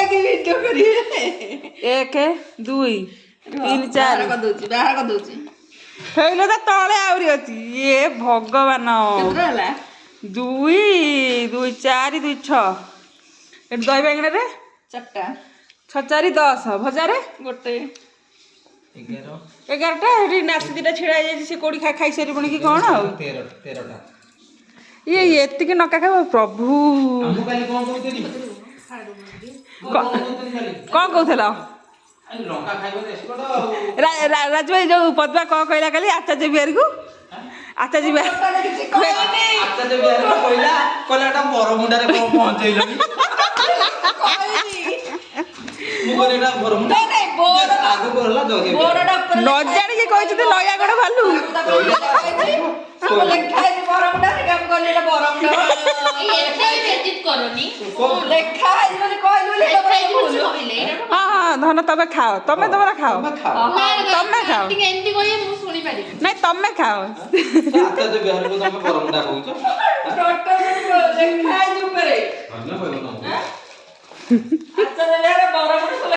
ଲାଗି ଭିଡିଓ କରିବେ 1 2 3 4 ବାହାର କରିଦଉଛି ହେଇଲୋ ତା ତଳେ ଆହୁରି ଅଛି ଏ ଭଗବାନ କେତେଟା ହେଲା 2 2 4 2 6 ଏଠି ଦହି ବାଇଗଣରେ 4ଟା 6 4 10 ଭଜାରେ ଗୋଟେ 11ଟା ଏଠି ନାସି ଦିଟା ଛିଡ଼ା ହେଇଯାଇଛି ସେ କୋଉଠି ଖାଇସାରିବଣି କି କଣ ଆଉ 13ଟା ଇଏ ଏତିକି ନକା ଖାଇବ ପ୍ରଭୁ ମୁଁ କାଲି କଣ କହୁଥିଲି କଣ କହୁଥିଲ ଲଙ୍କା ଖାଇବ ଏକ୍ସପର୍ଟ ଆଉ ରାଜୁ ଭାଇ ଯୋଉ ପଦ୍ମା କଣ କହିଲା କାଲି ଆଚାର୍ଯ୍ୟ ବିହାରକୁ ଆଚାର୍ଯ୍ୟ ବିହାର ଆଚାର୍ଯ୍ୟ ବିହାରୀ କହିଲା ଏଟା ବରମୁଣ୍ଡାରେ କଣ ପହଞ୍ଚେଇଲନି ମୁଁ କହିଲି ଏଟା ବରମୁଣ୍ଡା ଆଗକୁ ହେଲା ଜଗି ନ ଜାଣିକି କହିଛନ୍ତି ନୟାଗଡ଼ ଭାଲୁ ହଁ ହଁ ଧନ ତମେ ଖାଅ ତମେ ତମର ଖାଅ ତମେ ଖାଅ ନାଇଁ ତମେ ଖାଅ ଆଚାର୍ଯ୍ୟ ବିହାରକୁ ତମେ ବରମୁଣ୍ଡା କହୁଛ